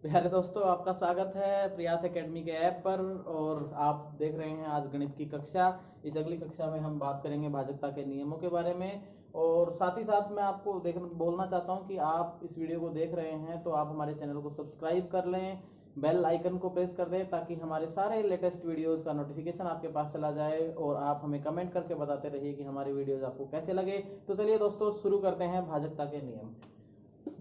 प्यारे दोस्तों, आपका स्वागत है प्रयास एकेडमी के ऐप पर। और आप देख रहे हैं आज गणित की कक्षा। इस अगली कक्षा में हम बात करेंगे भाजकता के नियमों के बारे में। और साथ ही साथ मैं आपको बोलना चाहता हूं कि आप इस वीडियो को देख रहे हैं तो आप हमारे चैनल को सब्सक्राइब कर लें, बेल आइकन को प्रेस कर दें ताकि हमारे सारे लेटेस्ट वीडियोस का नोटिफिकेशन आपके पास चला जाए। और आप हमें कमेंट करके बताते रहिए कि हमारे वीडियोस आपको कैसे लगे। तो चलिए दोस्तों, शुरू करते हैं भाजकता के नियम।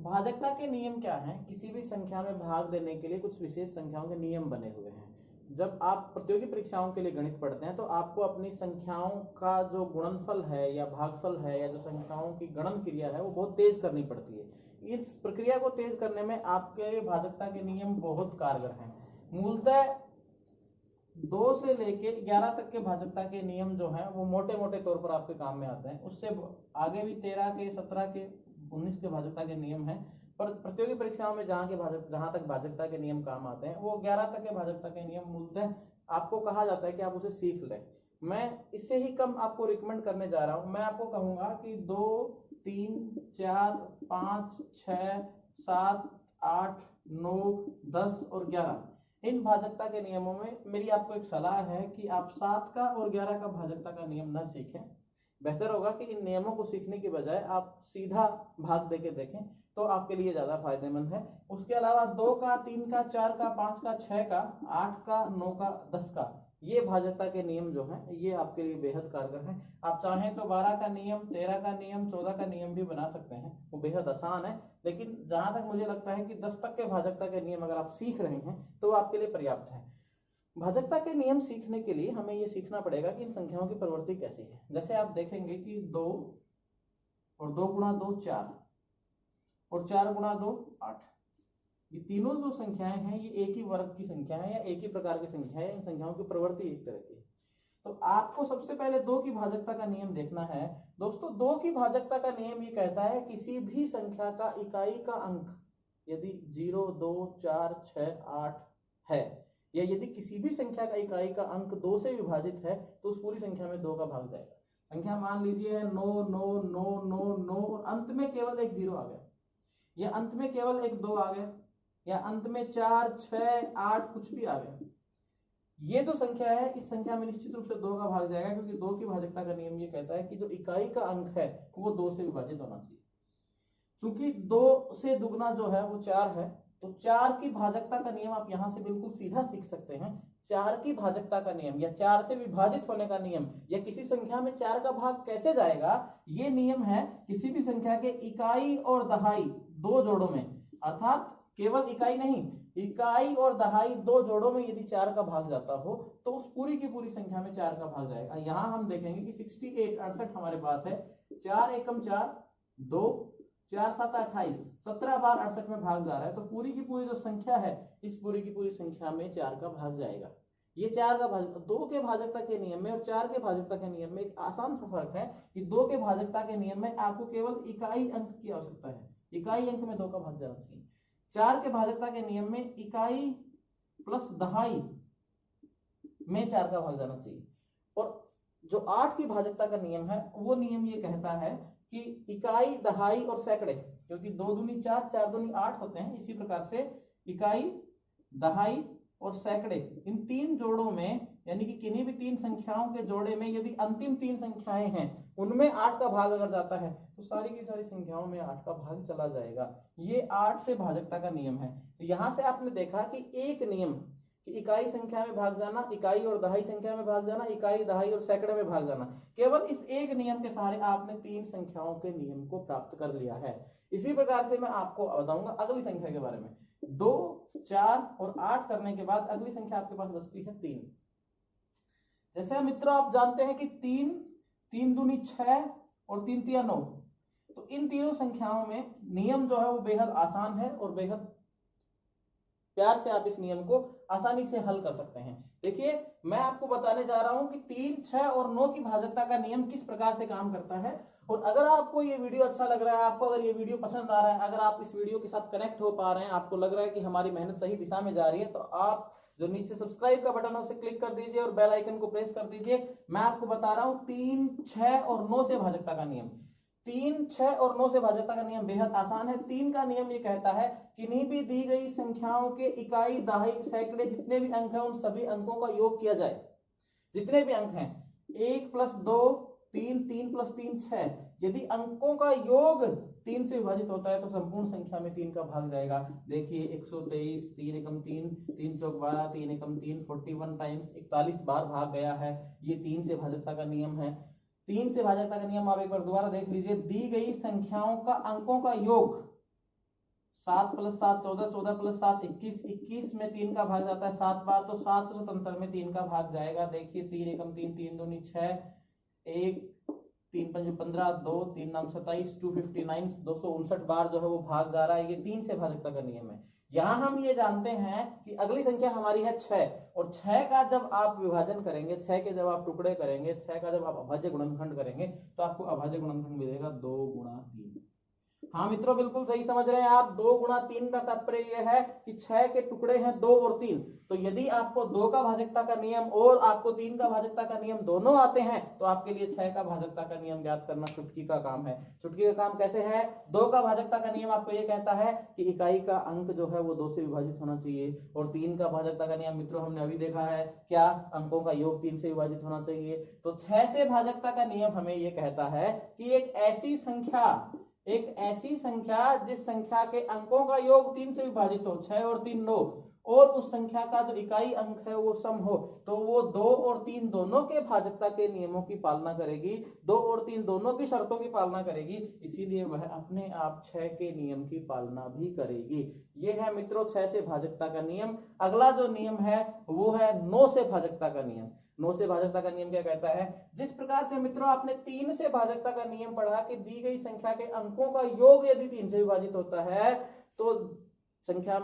भाजकता के नियम क्या हैं? किसी भी संख्या में भाग देने के लिए कुछ विशेष संख्याओं के नियम बने हुए हैं। जब आप प्रतियोगी परीक्षाओं के लिए गणित पढ़ते हैं तो आपको अपनी संख्याओं का जो गुणनफल है या भागफल है या जो संख्याओं की गणन क्रिया है वो बहुत तेज करनी पड़ती है। इस प्रक्रिया को तेज करने में आपके भाजकता के नियम बहुत कारगर हैं। मूलतः 2 से लेके 11 तक के भाजकता के नियम जो हैं वो मोटे मोटे तौर पर आपके काम में आते हैं। उससे आगे भी 13 के, 17 के, 19 के भाजकता के नियम हैं। पर प्रतियोगी परीक्षाओं में जहां तक भाजकता के नियम काम आते हैं वो 11 तक के भाजकता के नियम मूलतः आपको कहा जाता है कि आप उसे सीख लें। मैं इससे ही कम आपको रिकमेंड करने जा रहा हूं। मैं आपको कहूंगा कि 2, 3, 4, 5, 6, 7, 8, 9, 10 और 11 इन भाजकता के नियमों में मेरी आपको एक सलाह है कि आप 7 का और 11 का भाजकता का नियम न सीखें। बेहतर होगा कि इन नियमों को सीखने की बजाय आप सीधा भाग देके देखें तो आपके लिए ज्यादा फायदेमंद है। उसके अलावा 2 का, 3 का, 4 का, 5 का, 6 का, 8 का, 9 का, 10 का ये भाजकता के नियम जो हैं ये आपके लिए बेहद कारगर हैं। आप चाहें तो 12 का नियम, 13 का नियम, 14 का नियम भी बना सकते हैं। वो बेहद आसान है। लेकिन जहां तक मुझे लगता है कि 10 तक के भाजकता के नियम अगर आप सीख रहे हैं तो आपके लिए पर्याप्त है। भाजकता के नियम सीखने के लिए हमें यह सीखना पड़ेगा कि इन संख्याओं की प्रवृत्ति कैसी है। जैसे आप देखेंगे कि 2 और 2 गुणा 2 4 और 4 गुणा 2 8, ये तीनों जो संख्याएं हैं ये एक ही वर्ग की संख्या है या एक ही प्रकार की संख्या है। इन संख्याओं की प्रवृत्ति एक तरह की है। तो आपको सबसे पहले 2 की भाजकता का नियम देखना है। दोस्तों, 2 की भाजकता का नियम ये कहता है किसी भी संख्या का इकाई का अंक यदि 0, 2, 4, 6, 8 है या यदि किसी भी संख्या का इकाई का अंक 2 से विभाजित है तो उस पूरी संख्या में 2 का भाग जाएगा। संख्या मान लीजिए है 9, 9, 9, 9, 9 और अंत में केवल एक 0 आ गया, या अंत में केवल एक 2 आ गया, या अंत में 4, 6, 8 कुछ भी आ गया। ये जो संख्या है इस संख्या में निश्चित रूप से 2 का भाग जाएगा, क्योंकि 2 की भाजकता का नियम ये कहता है कि जो इकाई का अंक है वो 2 से विभाजित होना चाहिए। चूंकि 2 से दुगना जो है वो 4 है तो 4 की भाजकता का नियम आप यहां से बिल्कुल सीधा सीख सकते हैं। 4 की भाजकता का नियम या 4 से विभाजित होने का नियम या किसी संख्या में 4 का भाग कैसे जाएगा, ये नियम है किसी भी संख्या के इकाई और दहाई 2 जोड़ों में, अर्थात केवल इकाई नहीं, इकाई और दहाई 2 जोड़ों में यदि 4 का भाग जाता हो तो उस पूरी की पूरी संख्या में 4 का भाग जाएगा। यहां हम देखेंगे कि 68 हमारे पास है। 4 एकम 4, 2, 4 7 28, 17 बार 68 में भाग जा रहा है। तो पूरी की पूरी जो संख्या है इस पूरी की पूरी संख्या में 4 का भाग जाएगा। ये 4 का भाग 2 के भाजकता के नियम में और 4 के भाजकता के नियम में एक आसान सा फर्क है कि 2 के भाजकता के नियम में आपको केवल इकाई अंक की आवश्यकता है, इकाई अंक में 2 का भाग जाना चाहिए। 4 के भाजकता के नियम में इकाई प्लस दहाई में 4 का भाग जाना चाहिए। और जो 8 की भाजकता का नियम है वो नियम ये कहता है कि इकाई, दहाई और सैकड़े, क्योंकि 2 दूनी 4, 4 दूनी 8 होते हैं, इसी प्रकार से इकाई, दहाई और सैकड़े इन 3 जोड़ों में यानी कि किन्हीं भी 3 संख्याओं के जोड़े में यदि अंतिम 3 संख्याएं हैं उनमें 8 का भाग अगर जाता है तो सारी की सारी संख्याओं में 8 का भाग चला जाएगा। ये 8 से भाजकता का नियम है। तो यहां से आपने देखा कि एक नियम कि इकाई संख्या में भाग जाना, इकाई और दहाई संख्या में भाग जाना, इकाई, दहाई और सैकड़े में भाग जाना, केवल इस एक नियम के सहारे आपने 3 संख्याओं के नियम को प्राप्त कर लिया है। इसी प्रकार से मैं आपको बताऊंगा अगली संख्या के बारे में। 2, 4 और 8 करने के बाद अगली संख्या आपके पास बचती है 3। जैसे मित्रों आप जानते हैं कि 3, 3 दूनी 6 और 3 तिया 9, तो इन तीनों संख्याओं में नियम जो है वो बेहद आसान है और बेहद प्यार से आप इस नियम को आसानी से हल कर सकते हैं। देखिए, मैं आपको बताने जा रहा हूं कि 3, 6 और 9 की भाजकता का नियम किस प्रकार से काम करता है। और अगर आपको ये वीडियो अच्छा लग रहा है, आपको अगर ये वीडियो पसंद आ रहा है, अगर आप इस वीडियो के साथ कनेक्ट हो पा रहे हैं, आपको लग रहा है कि हमारी मेहनत सही दिशा में जा रही है, तो आप जो नीचे सब्सक्राइब का बटन है उसे क्लिक कर दीजिए और बेल आइकन को प्रेस कर दीजिए। मैं आपको बता रहा हूं 3, 6 और 9 से भाजकता का नियम। 3, 6 और 9 से भाजकता का नियम बेहद आसान है। 3 का नियम ये कहता है किन्हीं भी दी गई संख्याओं के इकाई, दहाई, सैकड़े जितने भी अंक हैं उन सभी अंकों का योग किया जाए। जितने भी अंक हैं 1 + 2 3, 3 + 3 6, यदि अंकों का योग 3 से विभाजित होता है तो संपूर्ण संख्या में 3 का भाग जाएगा। देखिए 123, 3 एकम 3, 3 चौक 12, 3 एकम 3, 41 टाइम्स 41 बार भाग गया है। ये 3 से भाजकता का नियम है। 3 से भाजकता का नियम आप एक बार दोबारा देख लीजिए। दी गई संख्याओं का अंकों का योग 7 + 7 14, 14 + 7 21, 21 में 3 का भाग जाता है 7 बार, तो 777 में 3 का भाग जाएगा। देखिए 3 एकम 3, 3 दूनी 6, 1 3 पंजे 15, 2 3 9 27, 259 259 बार जो है वो भाग जा रहा है। ये 3 से भाजकता का नियम है। यहाँ हम ये जानते हैं कि अगली संख्या हमारी है 6, और 6 का जब आप विभाजन करेंगे, 6 के जब आप टुकड़े करेंगे, 6 का जब आप अभाज्य गुणनखंड करेंगे तो आपको अभाज्य गुणनखंड मिलेगा 2 × 3। हाँ मित्रों, बिल्कुल सही समझ रहे हैं आप। 2 × 3 का तात्पर्य यह है कि 6 के टुकड़े हैं 2 और 3। तो यदि आपको 2 का भाजकता का नियम और आपको 3 का भाजकता का नियम दोनों आते हैं तो आपके लिए 6 का भाजकता का नियम ज्ञात करना चुटकी का काम है। चुटकी का काम कैसे है? 2 का भाजकता का नियम आपको ये कहता है कि इकाई का अंक जो है वो 2 से विभाजित होना चाहिए, और 3 का भाजकता का नियम मित्रों हमने अभी देखा है क्या, अंकों का योग 3 से विभाजित होना चाहिए। तो 6 से भाजकता का नियम हमें ये कहता है कि एक ऐसी संख्या जिस संख्या के अंकों का योग 3 से विभाजित हो, 6 और 3 9, और उस संख्या का जो इकाई अंक है वो सम हो, तो वो 2 और 3 दोनों के भाजकता के नियमों की पालना करेगी, 2 और 3 दोनों की शर्तों की पालना करेगी, इसीलिए वह अपने आप 6 के नियम की पालना भी करेगी। ये है मित्रों 6 से भाजकता का नियम। अगला जो नियम है वो है 9 से भाजकता का नियम। 9 से भाजकता का नियम क्या कहता है? जिस प्रकार से मित्रों आपने 3 से भाजकता का नियम पढ़ा कि दी गई संख्या के अंकों का योग यदि 3 से विभाजित होता है तो संख्या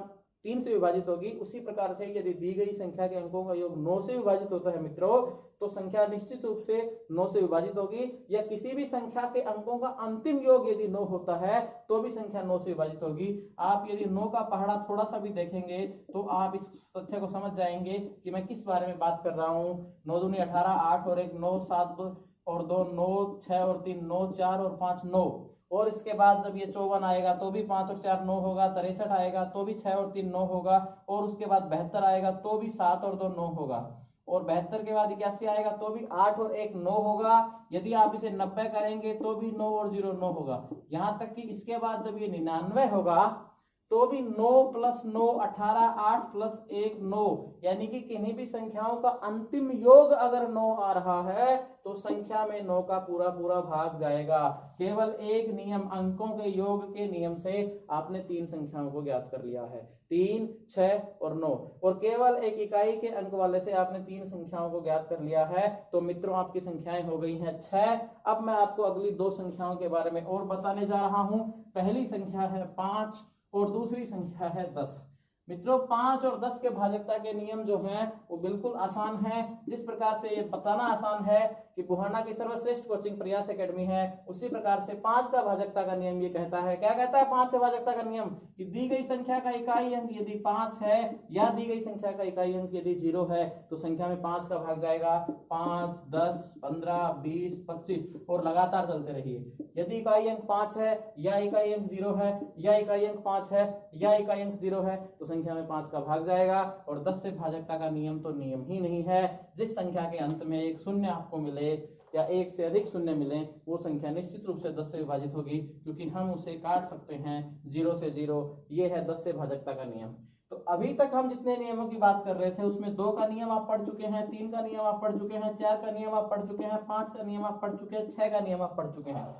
3 से विभाजित होगी, उसी प्रकार से यदि दी गई संख्या के अंकों का योग 9 से विभाजित होता है मित्रों तो संख्या निश्चित रूप से 9 से विभाजित होगी, या किसी भी संख्या के अंकों का अंतिम योग यदि 9 होता है तो भी संख्या 9 से विभाजित होगी। आप यदि 9 का पहाड़ा थोड़ा सा भी देखेंगे तो आप इस तथ्य को समझ जाएंगे कि मैं किस बारे में बात कर रहा हूँ। 9 दूनी 18, 8 और 1 9, 7 और 2 9, 6 और 3 9, 4 और 5 9, और इसके बाद जब ये 54 आएगा तो भी 5 और 4 9 होगा, 63 आएगा तो भी 6 और 3 9 होगा, और उसके बाद 72 आएगा तो भी 7 और 2 9 होगा, और 72 के बाद 81 आएगा तो भी 8 और 1 9 होगा। यदि आप इसे 90 करेंगे तो भी 9 और 0 9 होगा, यहाँ तक कि इसके बाद जब ये 99 होगा तो भी 9 + 9 18, 8 + 1 9, यानी कि किन्हीं भी संख्याओं का अंतिम योग अगर 9 आ रहा है तो संख्या में 9 का पूरा पूरा भाग जाएगा। केवल एक नियम, अंकों के योग के नियम से आपने 3 संख्याओं को ज्ञात कर लिया है, 3, 6 और 9, और केवल एक इकाई के अंक वाले से आपने 3 संख्याओं को ज्ञात कर लिया है। तो मित्रों आपकी संख्याएं हो गई हैं 6। अब मैं आपको अगली 2 संख्याओं के बारे में और बताने जा रहा हूं। पहली संख्या है 5 और दूसरी संख्या है 10। मित्रों 5 और 10 के भाजकता के नियम जो हैं वो बिल्कुल आसान है। जिस प्रकार से ये बताना आसान है कि बुहाना की सर्वश्रेष्ठ कोचिंग प्रयास एकेडमी है, उसी प्रकार से 5 का भाजकता का नियम ये कहता है, क्या कहता है 5 से भाजकता का नियम, कि दी गई संख्या का इकाई अंक यदि 5 है या दी गई संख्या का इकाई अंक यदि 0 है तो संख्या में 5 का भाग जाएगा। 5 10 15 20 25 और लगातार चलते रहिए। यदि इकाई अंक 5 है या इकाई अंक 0 है या इकाई अंक 5 है या इकाई अंक 0 है तो संख्या में 5 का भाग जाएगा। और 10 से भाजकता का नियम तो नियम ही नहीं है। जिस संख्या के अंत में एक शून्य आपको मिले या एक से अधिक शून्य मिले वो संख्या निश्चित रूप से 10 से विभाजित होगी, क्योंकि हम उसे काट सकते हैं 0 से 0। ये है 10 से भाजकता का नियम। तो अभी तक हम जितने नियमों की बात कर रहे थे उसमें 2 का नियम आप पढ़ चुके हैं, 3 का नियम आप पढ़ चुके हैं, 4 का नियम आप पढ़ चुके हैं, 5 का नियम आप पढ़ चुके हैं, 6 का नियम आप पढ़ चुके हैं।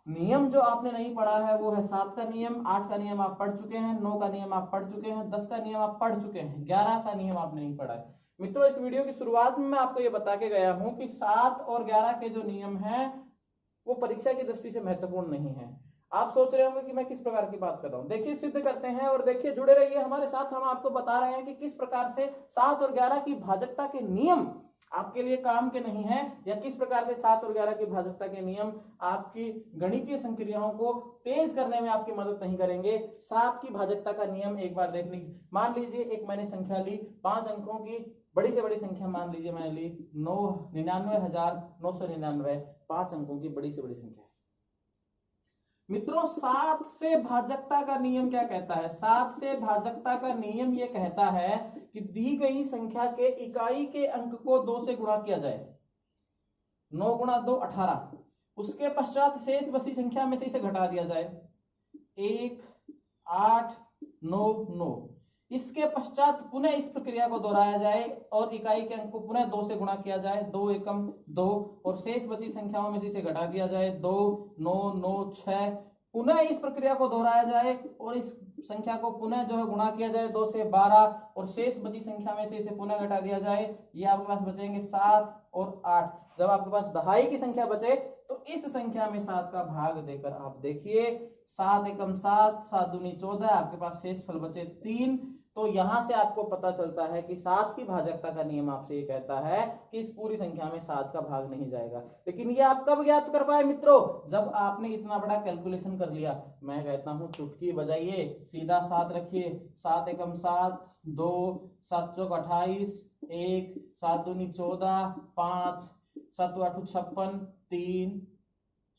नियम जो आपने नहीं पढ़ा है वो है 7 का नियम, 8 का नियम आप पढ़ चुके हैं, 9 का नियम आप पढ़ चुके हैं, 10 का नियम आप पढ़ चुके हैं, 11 का नियम आपने नहीं पढ़ा है। मित्रों इस वीडियो की शुरुआत में मैं आपको ये बता के गया हूं कि 7 और 11 के जो नियम हैं वो परीक्षा की दृष्टि से महत्वपूर्ण नहीं है। आप सोच रहे होंगे कि मैं किस प्रकार की बात कर रहा हूं। देखिए सिद्ध करते हैं और देखिए जुड़े रहिए हमारे साथ। हम आपको बता रहे हैं कि किस प्रकार से 7 और 11 की भाजकता के नियम आपके लिए काम के नहीं है, या किस प्रकार से 7 और 11 की भाजकता के नियम आपकी गणितीय संक्रियाओं को तेज करने में आपकी मदद नहीं करेंगे। 7 की भाजकता का नियम एक बार देखने, मान लीजिए एक मैंने संख्या ली 5 अंकों की, बड़ी से बड़ी संख्या मान लीजिए मैंने ली 99,999, 5 अंकों की बड़ी से बड़ी संख्या। मित्रों 7 से भाजकता का नियम क्या कहता है? 7 से भाजकता का नियम ये कहता है कि दी गई संख्या के इकाई के अंक को 2 से गुणा किया जाए। 9 गुणा 2 18। उसके पश्चात शेष बची संख्या में से इसे घटा दिया जाए। 1 8 9 9। इसके पश्चात पुनः इस प्रक्रिया को दोहराया जाए और इकाई के अंक को पुनः 2 से गुणा किया जाए। 2 एकम 2 और शेष बची संख्याओं में से इसे घटा दिया जाए। 2 9 9 6। पुनः इस प्रक्रिया को दोहराया जाए और इस संख्या को पुनः जो है गुणा किया जाए 2 से 12 और शेष बची संख्या में से इसे पुनः घटा दिया जाए। ये आपके पास बचेंगे 7 और 8। जब आपके पास दहाई की संख्या बचे तो इस संख्या में 7 का भाग देकर आप देखिए 7 एकम 7 7 दूनी 14। आपके पास शेष फल बचे 3। तो यहां से आपको पता चलता है कि 7 की भाजकता का नियम आपसे ये कहता है कि इस पूरी संख्या में 7 का भाग नहीं जाएगा। लेकिन ये आप कब ज्ञात कर पाए मित्रों? जब आपने इतना बड़ा कैलकुलेशन कर लिया। मैं कहता हूं चुटकी बजाइए, सीधा 7 रखिए। 7 एकम 7 2 7 चौक 28 1 7 दूनी 14 5 7 8 56 3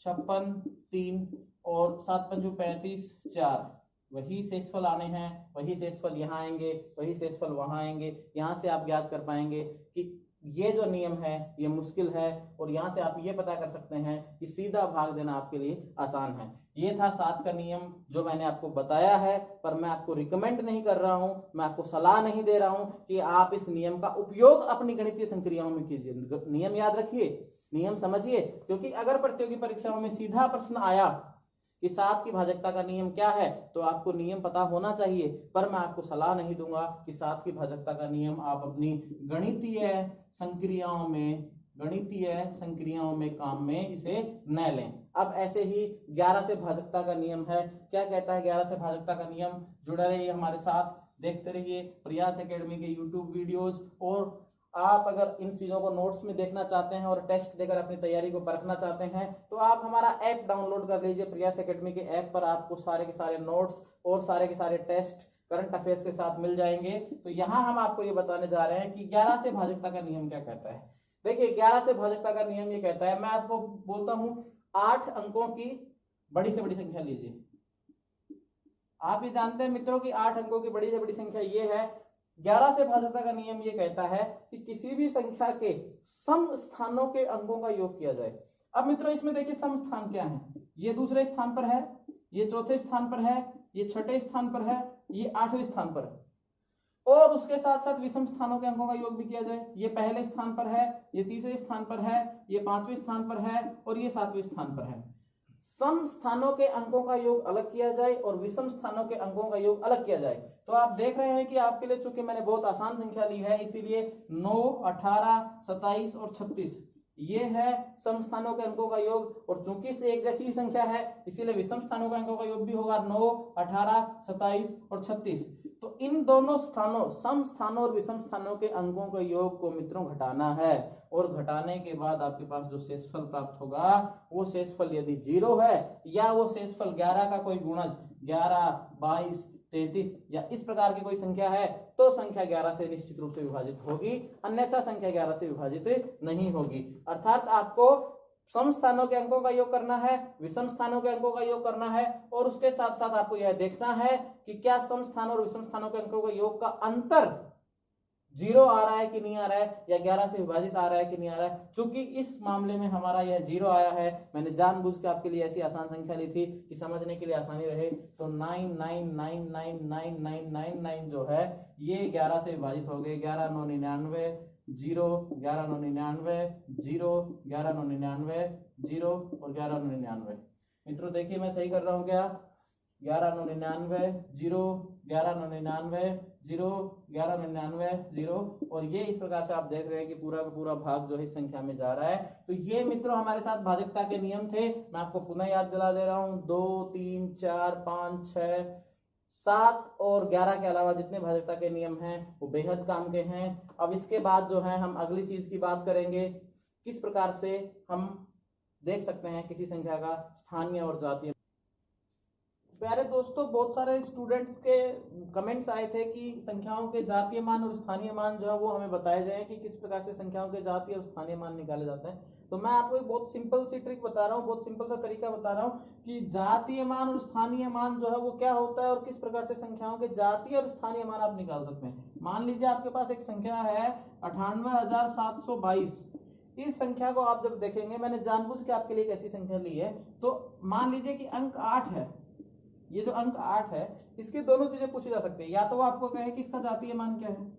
56 3 और 7 पंचू 35 4। वही शेषफल आने हैं, वही शेषफल यहाँ आएंगे, वही शेषफल वहां आएंगे। यहाँ से आप ज्ञात कर पाएंगे कि ये जो नियम है ये मुश्किल है और यहाँ से आप ये पता कर सकते हैं कि सीधा भाग देना आपके लिए आसान है। ये था 7 का नियम जो मैंने आपको बताया है, पर मैं आपको रिकमेंड नहीं कर रहा हूं, मैं आपको सलाह नहीं दे रहा हूं कि आप इस नियम का उपयोग अपनी गणितीय संक्रियाओं में कीजिए। नियम याद रखिए, नियम समझिए, क्योंकि अगर प्रतियोगी परीक्षाओं में सीधा प्रश्न आया कि 7 की भाजकता का नियम क्या है तो आपको नियम पता होना चाहिए। पर मैं आपको सलाह नहीं दूंगा कि 7 की भाजकता का नियम आप अपनी गणितीय संक्रियाओं में काम में इसे न लें। अब ऐसे ही 11 से भाजकता का नियम है। क्या कहता है 11 से भाजकता का नियम? जुड़े रहिए हमारे साथ, देखते रहिए प्रयास एकेडमी के यूट्यूब वीडियोज। और आप अगर इन चीजों को नोट्स में देखना चाहते हैं और टेस्ट देकर अपनी तैयारी को परखना चाहते हैं तो आप हमारा ऐप डाउनलोड कर लीजिए। प्रयास एकेडमी के ऐप पर आपको सारे के सारे नोट्स और सारे के सारे टेस्ट करंट अफेयर्स के साथ मिल जाएंगे। तो यहाँ हम आपको ये बताने जा रहे हैं कि 11 से भाजकता का नियम क्या कहता है। देखिए 11 से भाजकता का नियम ये कहता है, मैं आपको बोलता हूं 8 अंकों की बड़ी से बड़ी संख्या लीजिए। आप ये जानते हैं मित्रों की 8 अंकों की बड़ी से बड़ी संख्या ये है। 11 से भाजकता का नियम ये कहता है कि किसी भी संख्या के सम स्थानों के अंकों का योग किया जाए। अब मित्रों इसमें देखिए सम स्थान क्या है, ये दूसरे स्थान पर है, ये चौथे स्थान पर है, ये छठे स्थान पर है, ये 8वें स्थान पर है। और उसके साथ साथ विषम स्थानों के अंकों का योग भी किया जाए। ये पहले स्थान पर है, ये तीसरे स्थान पर है, ये 5वें स्थान पर है और ये 7वें स्थान पर है। सम स्थानों के अंकों का योग अलग किया जाए और विषम स्थानों के अंकों का योग अलग किया जाए। तो आप देख रहे हैं कि आपके लिए चूंकि मैंने बहुत आसान संख्या ली है इसीलिए 9 18 27 और 36 ये है सम स्थानों के अंकों का योग। और चूंकि से एक जैसी संख्या है इसीलिए विषम स्थानों के अंकों का योग भी होगा 9 18 27 और 36। तो इन दोनों स्थानों सम स्थानों और विषम स्थानों के अंकों के योग को मित्रों घटाना है और घटाने के बाद आपके पास जो शेषफल प्राप्त होगा वो शेषफल यदि 0 है या वो शेषफल 11 का कोई गुणज 11 22 33 या इस प्रकार की कोई संख्या है तो संख्या 11 से निश्चित रूप से विभाजित होगी, अन्यथा संख्या 11 से विभाजित नहीं होगी। अर्थात आपको सम स्थानों के अंकों का योग करना है, विषम स्थानों के अंकों का योग करना है और उसके साथ साथ आपको यह देखना है कि क्या सम स्थानों और विषम स्थानों के अंकों का योग का अंतर 0 आ रहा है कि नहीं आ रहा है या 11 से विभाजित आ रहा है कि नहीं आ रहा है। चूंकि इस मामले में हमारा यह 0 आया है, मैंने जानबूझ के आपके लिए ऐसी आसान संख्या ली थी कि समझने के लिए आसानी रहे। तो 99999999 जो है ये 11 से विभाजित हो गए। 11 9 99 0 11 9 99 0 11 9 99 0 और 11 9 99। मित्रों देखिए मैं सही कर रहा हूँ क्या? 11 9 99 0 11 9 99 0 11 99 0 और ये इस प्रकार से आप देख रहे हैं कि पूरा का पूरा भाग जो है इस संख्या में जा रहा है। तो ये मित्रों हमारे साथ भाजकता के नियम थे। मैं आपको पुनः याद दिला दे रहा हूँ 2 3 4 5 6 7 और 11 के अलावा जितने भाजकता के नियम हैं वो बेहद काम के हैं। अब इसके बाद जो है हम अगली चीज की बात करेंगे, किस प्रकार से हम देख सकते हैं किसी संख्या का स्थानीय और जातीय। प्यारे दोस्तों, बहुत सारे स्टूडेंट्स के कमेंट्स आए थे कि संख्याओं के जातीय मान और स्थानीय मान जो है वो हमें बताए जाएं कि किस प्रकार से संख्याओं के जातीय और स्थानीय मान निकाले जाते हैं। तो मैं आपको एक बहुत सिंपल सी ट्रिक बता रहा हूँ, बहुत सिंपल सा तरीका बता रहा हूँ कि जातीय मान और स्थानीय मान जो है वो क्या होता है और किस प्रकार से संख्याओं के जातीय और स्थानीय मान आप निकाल सकते हैं। मान लीजिए आपके पास एक संख्या है 98,722। इस संख्या को आप जब देखेंगे, मैंने जानबूझ के आपके लिए एक ऐसी संख्या ली है, तो मान लीजिए कि अंक 8 है। ये जो अंक 8 है, इसकी दोनों चीजें पूछी जा सकती है। या तो वो आपको कहे कि इसका जातीय मान क्या है,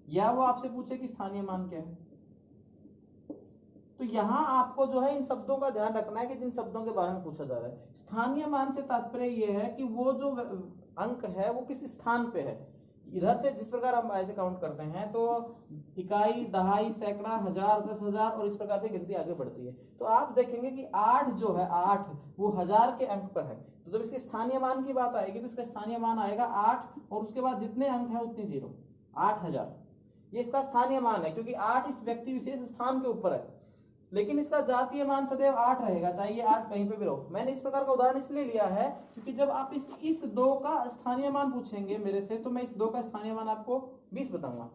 या वो आपसे पूछे कि स्थानीय मान क्या है। तो यहां आपको जो है इन शब्दों का ध्यान रखना है कि जिन शब्दों के बारे में पूछा जा रहा है। स्थानीय मान से तात्पर्य यह है कि वो जो अंक है वो किस स्थान पे है। इधर से जिस प्रकार हम ऐसे काउंट करते हैं तो इकाई, दहाई, सैकड़ा, हजार, 10,000 और इस प्रकार से गिनती आगे बढ़ती है। तो आप देखेंगे कि 8 जो है, 8 वो 1000 के अंक पर है। तो जब इसके स्थानीय मान की बात आएगी तो इसका स्थानीय मान आएगा 8 और उसके बाद जितने अंक हैं उतने जीरो, 8000। ये इसका स्थानीय मान है क्योंकि 8 इस व्यक्ति विशेष स्थान के ऊपर है। लेकिन इसका जातीय मान सदैव 8 रहेगा, चाहे ये 8 कहीं पे भी रहो। मैंने इस प्रकार का उदाहरण इसलिए लिया है क्योंकि जब आप इस 2 का स्थानीय मान पूछेंगे मेरे से, तो मैं इस 2 का स्थानीय मान आपको 20 बताऊंगा।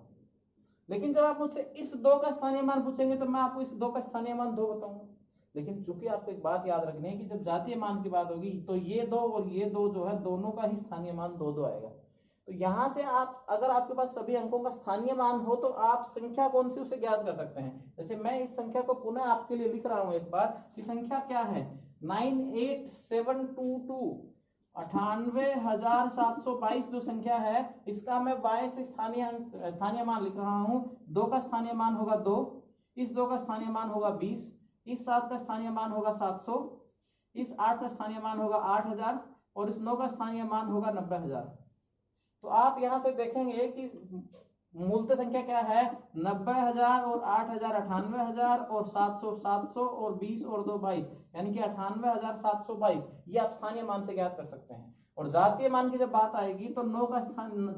लेकिन जब आप मुझसे इस 2 का स्थानीय मान पूछेंगे तो मैं आपको इस 2 का स्थानीय मान 2 बताऊंगा। लेकिन चूंकि आपको एक बात याद रखनी है कि जब जातीय मान की बात होगी तो ये 2 और ये 2 जो है, दोनों का ही स्थानीय मान 2-2 आएगा। तो यहां से आप, अगर आपके पास सभी अंकों का स्थानीय मान हो तो आप संख्या कौन सी उसे ज्ञात कर सकते हैं। जैसे मैं इस संख्या को पुनः आपके लिए लिख रहा हूं एक बार कि संख्या क्या है, 98722, 98,722 जो संख्या है, इसका मैं y से स्थानीय मान लिख रहा हूं। 2 का स्थानीय मान होगा 2, इस 2 का स्थानीय मान होगा 20, इस 7 का स्थानीय मान होगा 700, इस 8 का स्थानीय मान होगा 8000 और इस 9 का स्थानीय मान होगा 90,000। तो आप यहां से देखेंगे कि मूलतः संख्या क्या है, 90,000 और 8,000 98,000 और 700 700 और 20 और 2 22, यानी कि 98,722। ये आप स्थानीय मान से ज्ञात कर सकते हैं। और जातीय मान की जब बात आएगी तो 9 का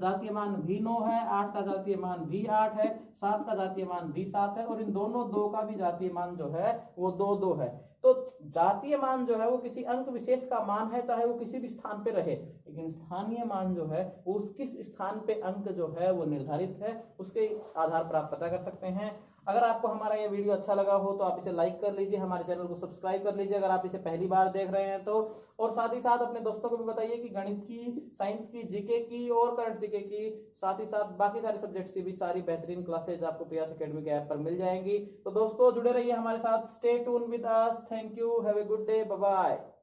जातीय मान भी 9 है, 8 का जातीय मान भी 8 है, 7 का जातीय मान भी 7 है और इन दोनों 2 का भी जातीय मान जो है वो 2-2 है। तो जातीय मान जो है वो किसी अंक विशेष का मान है, चाहे वो किसी भी स्थान पे रहे। लेकिन स्थानीय मान जो है वो उस किस स्थान पे अंक जो है वो निर्धारित है, उसके आधार पर आप पता कर सकते हैं। अगर आपको हमारा ये वीडियो अच्छा लगा हो तो आप इसे लाइक कर लीजिए, हमारे चैनल को सब्सक्राइब कर लीजिए अगर आप इसे पहली बार देख रहे हैं तो। और साथ ही साथ अपने दोस्तों को भी बताइए कि गणित की, साइंस की, जीके की और करंट जीके की, साथ ही साथ बाकी सारे सब्जेक्ट्स की भी सारी बेहतरीन क्लासेज आपको प्रयास एकेडमी के ऐप पर मिल जाएंगी। तो दोस्तों जुड़े रहिए हमारे साथ, stay tune with us. Thank you, have a good day, bye bye.